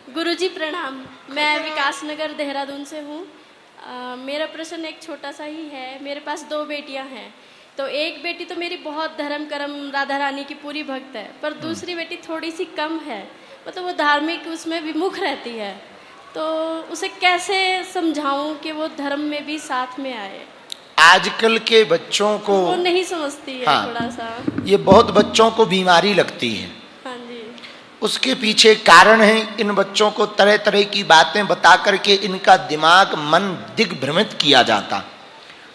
गुरुजी प्रणाम। मैं विकास नगर देहरादून से हूँ। मेरा प्रश्न एक छोटा सा ही है। मेरे पास 2 बेटियाँ हैं। तो एक बेटी तो मेरी बहुत धर्म कर्म राधा रानी की पूरी भक्त है, पर दूसरी बेटी थोड़ी सी कम है, मतलब वो धार्मिक उसमें विमुख रहती है। तो उसे कैसे समझाऊं कि वो धर्म में भी साथ में आए? आजकल के बच्चों को वो नहीं समझती है। हाँ, थोड़ा सा ये बहुत बच्चों को बीमारी लगती है। हाँ जी। उसके पीछे कारण है, इन बच्चों को तरह तरह की बातें बता करके इनका दिमाग मन दिग्भ्रमित किया जाता।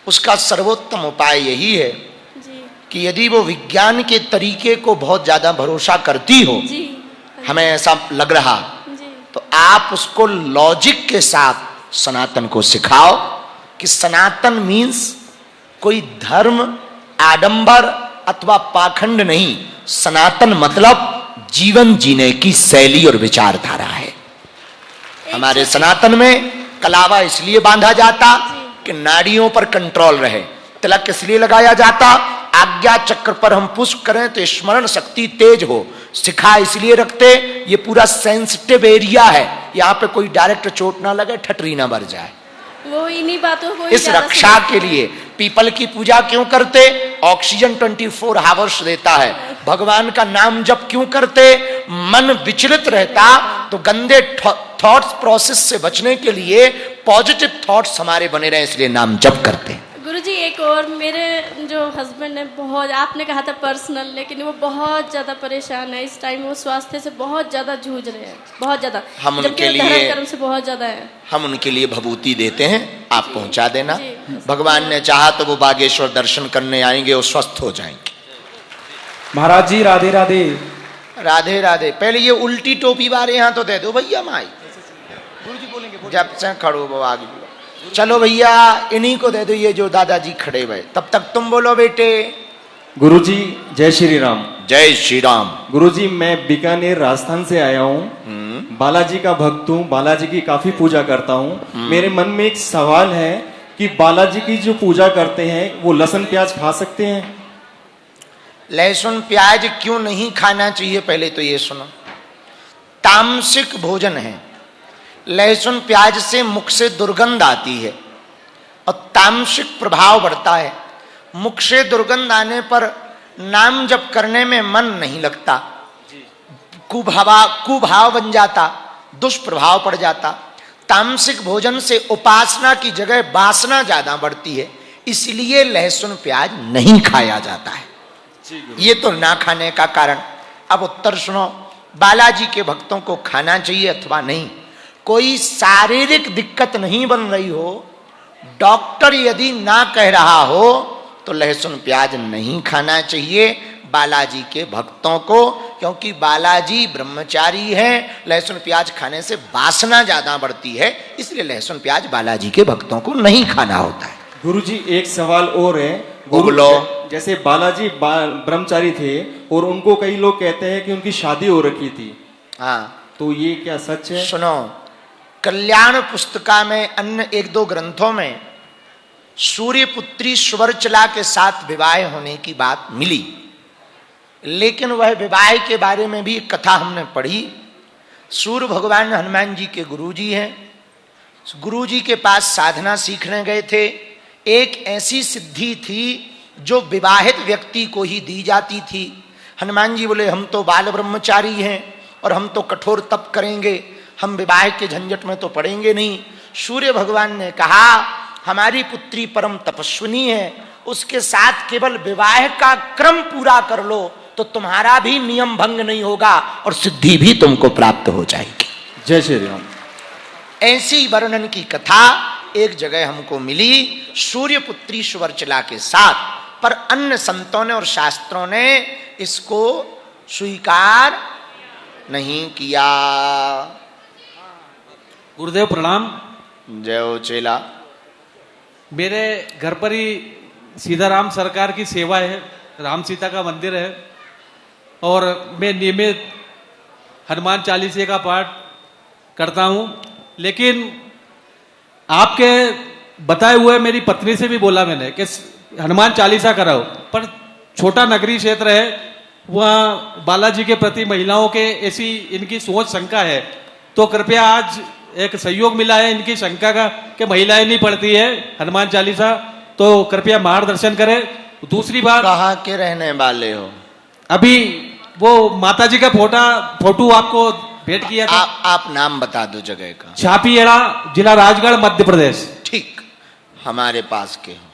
उसका सर्वोत्तम उपाय यही है जी कि यदि वो विज्ञान के तरीके को बहुत ज्यादा भरोसा करती हो, जी हमें ऐसा लग रहा, जी तो आप उसको लॉजिक के साथ सनातन को सिखाओ कि सनातन मीन्स कोई धर्म, आडंबर अथवा पाखंड नहीं। सनातन मतलब जीवन जीने की शैली और विचारधारा है। हमारे सनातन में कलावा इसलिए बांधा जाता कि नाड़ियों पर कंट्रोल रहे। तिलक इसलिए लगाया जाता, आज्ञा चक्र पर हम पुष्प करें तो स्मरण शक्ति तेज हो। शिखा इसलिए रखते, ये पूरा सेंसिटिव एरिया है, यहाँ पे कोई डायरेक्ट चोट ना लगे, ठटरी ना भर जाए। वो इन्हीं बातों को ही इस ज़्यादा रक्षा समझती के है। लिए पीपल की पूजा क्यों करते? ऑक्सीजन 24 आवर्स देता है। भगवान का नाम जप क्यों करते? मन विचलित रहता तो गंदे थॉट्स प्रोसेस से बचने के लिए पॉजिटिव थॉट्स हमारे बने रहे, इसलिए नाम जप करते हैं। गुरुजी एक और, मेरे जो हस्बैंड है बहुत, आपने कहा था पर्सनल, लेकिन वो बहुत ज़्यादा परेशान है इस टाइम। वो स्वास्थ्य से बहुत ज़्यादा जूझ रहे हैं, बहुत ज़्यादा। हम उनके जबकि वो लिए धर्म कर्म से बहुत ज़्यादा है। हम उनके लिए भभूति देते हैं, आप पहुंचा देना। जी। भगवान ने चाहा तो वो बागेश्वर दर्शन करने आएंगे और स्वस्थ हो जाएंगे। महाराज जी राधे राधे। राधे राधे। पहले ये उल्टी टोपी वाले यहाँ तो दे दो भैया माई। जब से खड़ो वो आगे, चलो भैया इन्हीं को दे दो, ये जो दादाजी खड़े हुए। तब तक तुम बोलो बेटे। गुरुजी जय श्री राम। जय श्री राम। गुरुजी मैं बीकानेर राजस्थान से आया हूँ। बालाजी का भक्त हूँ, बालाजी की काफी पूजा करता हूँ। मेरे मन में एक सवाल है कि बालाजी की जो पूजा करते हैं वो लहसुन प्याज खा सकते हैं? लहसुन प्याज क्यों नहीं खाना चाहिए, पहले तो ये सुनो। तामसिक भोजन है। लहसुन प्याज से मुख से दुर्गंध आती है और तामसिक प्रभाव बढ़ता है। मुख से दुर्गंध आने पर नाम जप करने में मन नहीं लगता, कुभाव बन जाता, दुष्प्रभाव पड़ जाता। तामसिक भोजन से उपासना की जगह वासना ज्यादा बढ़ती है, इसलिए लहसुन प्याज नहीं खाया जाता है। ये तो ना खाने का कारण। अब उत्तर सुनो, बालाजी के भक्तों को खाना चाहिए अथवा नहीं। कोई शारीरिक दिक्कत नहीं बन रही हो, डॉक्टर यदि ना कह रहा हो तो लहसुन प्याज नहीं खाना चाहिए बालाजी के भक्तों को, क्योंकि बालाजी ब्रह्मचारी हैं। लहसुन प्याज खाने से वासना ज्यादा बढ़ती है, इसलिए लहसुन प्याज बालाजी के भक्तों को नहीं खाना होता है। गुरुजी एक सवाल और है। बोलो। जैसे बालाजी ब्रह्मचारी थे और उनको कई लोग कहते हैं कि उनकी शादी हो रखी थी, हाँ, तो ये क्या सच है? सुनो, कल्याण पुस्तिका में अन्य 1-2 ग्रंथों में सूर्यपुत्री सुवर्चला के साथ विवाह होने की बात मिली, लेकिन वह विवाह के बारे में भी एक कथा हमने पढ़ी। सूर्य भगवान हनुमान जी के गुरुजी हैं। गुरुजी के पास साधना सीखने गए थे। एक ऐसी सिद्धि थी जो विवाहित व्यक्ति को ही दी जाती थी। हनुमान जी बोले हम तो बाल ब्रह्मचारी हैं और हम तो कठोर तप करेंगे, हम विवाह के झंझट में तो पड़ेंगे नहीं। सूर्य भगवान ने कहा हमारी पुत्री परम तपस्विनी है, उसके साथ केवल विवाह का क्रम पूरा कर लो तो तुम्हारा भी नियम भंग नहीं होगा और सिद्धि भी तुमको प्राप्त हो जाएगी। जय श्री राम। ऐसी वर्णन की कथा एक जगह हमको मिली सूर्यपुत्री सुवर्चला के साथ, पर अन्य संतों ने और शास्त्रों ने इसको स्वीकार नहीं किया। गुरुदेव प्रणाम। जय हो चेला। मेरे घर पर ही सीताराम सरकार की सेवा है, राम सीता का मंदिर है और मैं नियमित हनुमान चालीसे का पाठ करता हूँ। लेकिन आपके बताए हुए मेरी पत्नी से भी बोला मैंने कि हनुमान चालीसा कराओ, पर छोटा नगरीय क्षेत्र है, वहाँ बालाजी के प्रति महिलाओं के ऐसी इनकी सोच शंका है तो कृपया आज एक सहयोग मिला है इनकी शंका का कि महिलाएं नहीं पढ़ती है हनुमान चालीसा, तो कृपया मार्गदर्शन करें। दूसरी बात, कहाँ के रहने वाले हो? अभी वो माता जी का फोटो आपको भेंट किया था। आप नाम बता दो जगह का। छापीएड़ा, जिला राजगढ़, मध्य प्रदेश। ठीक, हमारे पास के हो।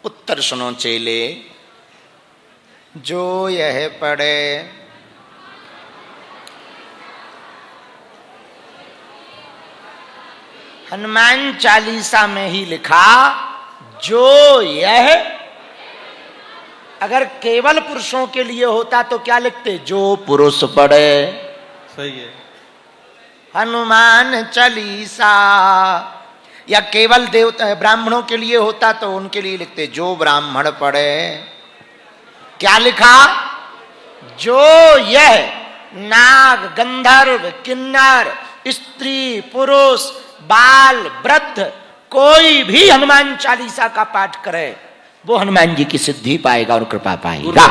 उत्तर सुनो चेले, जो यह पढ़े हनुमान चालीसा में ही लिखा, जो यह, अगर केवल पुरुषों के लिए होता तो क्या लिखते? जो पुरुष पढ़े। सही है। हनुमान चालीसा। या केवल देवता ब्राह्मणों के लिए होता तो उनके लिए लिखते जो ब्राह्मण पढ़े। क्या लिखा? जो यह नाग, गंधर्व, किन्नर, स्त्री, पुरुष, बाल, वृद्ध कोई भी हनुमान चालीसा का पाठ करे वो हनुमान जी की सिद्धि पाएगा और कृपा पाएगा।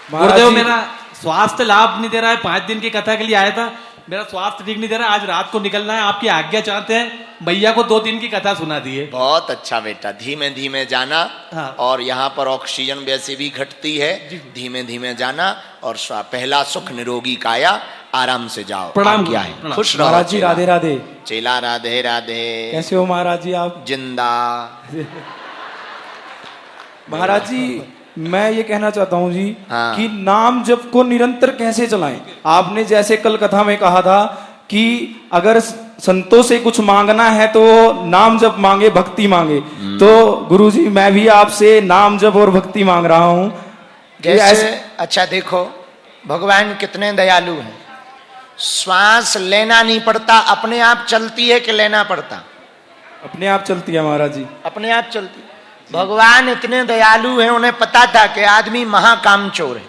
गुरुदेव, मेरा स्वास्थ्य लाभ नहीं दे रहा है। 5 दिन की कथा के लिए आया था, मेरा स्वास्थ्य ठीक नहीं दे रहा है। आज रात को निकलना है, आपकी आज्ञा चाहते हैं। भैया को 2 दिन की कथा सुना दी है। बहुत अच्छा बेटा, धीमे धीमे जाना। हाँ। और यहाँ पर ऑक्सीजन वैसे भी घटती है, धीमे धीमे जाना। और पहला सुख निरोगी काया, आराम से जाओ। प्रणाम। क्या है? प्रणाम। खुश रहो महाराज जी, चेला। राधे राधे। चेला राधे राधे। कैसे हो महाराज जी आप? जिंदा। महाराज जी, मैं ये कहना चाहता हूँ जी हाँ। कि नाम जप को निरंतर कैसे चलाएं। आपने जैसे कल कथा में कहा था कि अगर संतों से कुछ मांगना है तो नाम जप मांगे, भक्ति मांगे। तो गुरुजी, मैं भी आपसे नाम जप और भक्ति मांग रहा हूँ। जैसे अच्छा देखो, भगवान कितने दयालु हैं। श्वास लेना नहीं पड़ता, अपने आप चलती है कि लेना पड़ता? अपने आप चलती है महाराज जी। अपने आप चलती। भगवान इतने दयालु हैं, उन्हें पता था कि आदमी महाकामचोर है,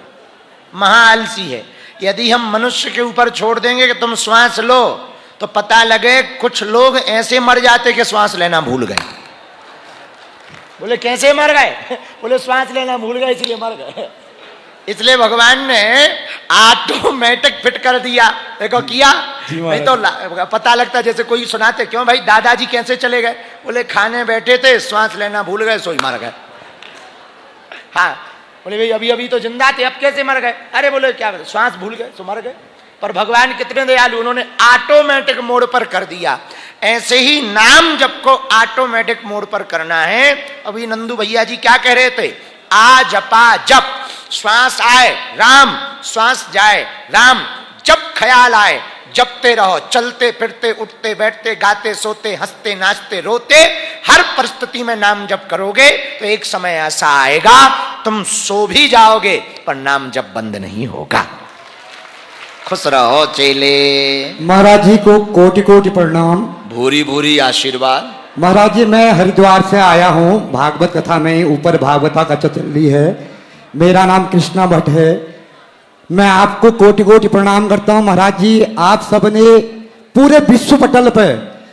महाआलसी है। यदि हम मनुष्य के ऊपर छोड़ देंगे कि तुम श्वास लो, तो पता लगे कुछ लोग ऐसे मर जाते कि श्वास लेना भूल गए। बोले कैसे मर गए? बोले श्वास लेना भूल गए इसलिए मर गए। इसलिए भगवान ने ऑटोमेटिक फिट कर दिया। देखो किया, नहीं तो पता लगता जैसे कोई सुनाते, क्यों भाई दादाजी कैसे चले गए? बोले खाने बैठे थे, श्वास लेना भूल गए, सोई मर गए। हाँ, बोले भाई अभी अभी तो जिंदा थे, अब कैसे मर गए? अरे बोले क्या श्वास भूल गए तो मर गए। पर भगवान कितने दयालु, उन्होंने ऑटोमेटिक मोड पर कर दिया। ऐसे ही नाम जप को ऑटोमेटिक मोड पर करना है। अभी नंदू भैया जी क्या कह रहे थे? आ जपा जप, श्वास आए राम, श्वास जाए राम, जब ख्याल आए जपते रहो। चलते फिरते, उठते बैठते, गाते सोते, हंसते नाचते रोते, हर परिस्थिति में नाम जप करोगे तो एक समय ऐसा आएगा तुम सो भी जाओगे पर नाम जप बंद नहीं होगा। खुश रहो चेले। महाराज जी को कोटि कोटि प्रणाम। भूरी भूरी आशीर्वाद। महाराज जी, मैं हरिद्वार से आया हूँ। भागवत कथा में ऊपर भागवता का चल रही है। मेरा नाम कृष्णा भट्ट है। मैं आपको कोटि कोटि प्रणाम करता हूँ। महाराज जी, आप सबने पूरे विश्व पटल पर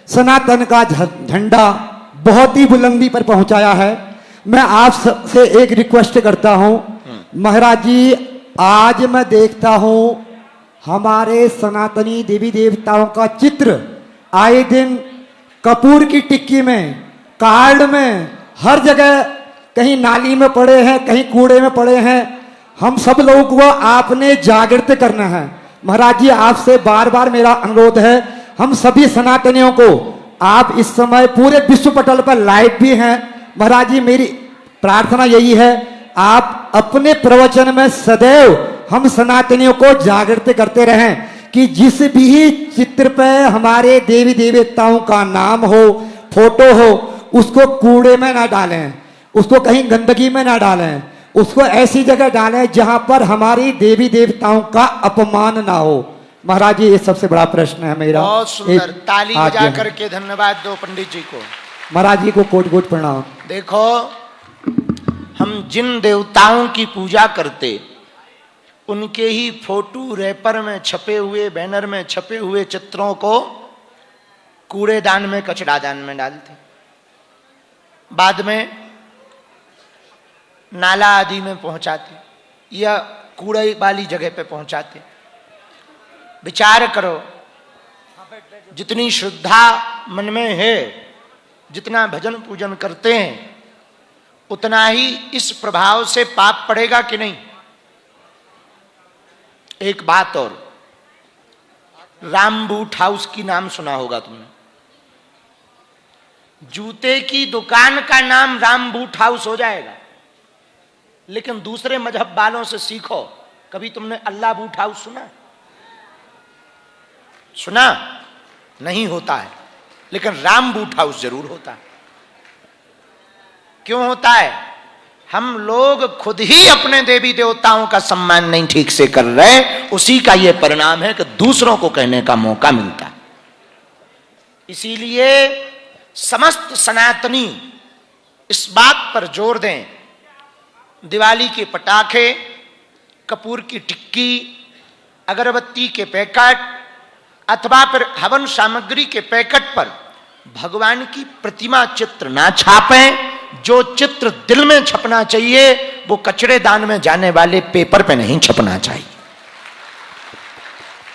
सनातन का झंडा बहुत ही बुलंदी पर पहुंचाया है। मैं आप सबसे एक रिक्वेस्ट करता हूँ महाराज जी, आज मैं देखता हूँ हमारे सनातनी देवी देवताओं का चित्र आए दिन कपूर की टिक्की में, कार्ड में, हर जगह, कहीं नाली में पड़े हैं, कहीं कूड़े में पड़े हैं। हम सब लोगों को आपने जागृत करना है। महाराज जी, आपसे बार बार मेरा अनुरोध है, हम सभी सनातनियों को आप इस समय पूरे विश्व पटल पर लाइव भी हैं। महाराज जी, मेरी प्रार्थना यही है, आप अपने प्रवचन में सदैव हम सनातनियों को जागृत करते रहें कि जिस भी चित्र पे हमारे देवी देवताओं का नाम हो, फोटो हो, उसको कूड़े में ना डालें, उसको कहीं गंदगी में ना डालें, उसको ऐसी जगह डालें जहां पर हमारी देवी देवताओं का अपमान ना हो। महाराज जी, ये सबसे बड़ा प्रश्न है मेरा। बहुत सुंदर, ताली आज्ञा बजा है। करके धन्यवाद दो पंडित जी को। महाराज जी को कोटि कोटि प्रणाम। देखो, हम जिन देवताओं की पूजा करते उनके ही फोटो रैपर में छपे हुए, बैनर में छपे हुए चित्रों को कूड़ेदान में, कचरादान में डालते, बाद में नाला आदि में पहुंचाते या कूड़े वाली जगह पे पहुंचाते। विचार करो, जितनी श्रद्धा मन में है, जितना भजन पूजन करते हैं, उतना ही इस प्रभाव से पाप पड़ेगा कि नहीं। एक बात और, राम बूट हाउस की नाम सुना होगा तुमने। जूते की दुकान का नाम राम बूट हाउस हो जाएगा, लेकिन दूसरे मजहब वालों से सीखो, कभी तुमने अल्लाह बूट हाउस सुना नहीं होता है, लेकिन राम बूट हाउस जरूर होता है। क्यों होता है? हम लोग खुद ही अपने देवी देवताओं का सम्मान नहीं ठीक से कर रहे, उसी का यह परिणाम है कि दूसरों को कहने का मौका मिलता है। इसीलिए समस्त सनातनी इस बात पर जोर दें, दिवाली के पटाखे, कपूर की टिक्की, अगरबत्ती के पैकेट अथवा फिर हवन सामग्री के पैकेट पर भगवान की प्रतिमा चित्र ना छापें। जो चित्र दिल में छपना चाहिए वो कचड़ेदान में जाने वाले पेपर पे नहीं छपना चाहिए।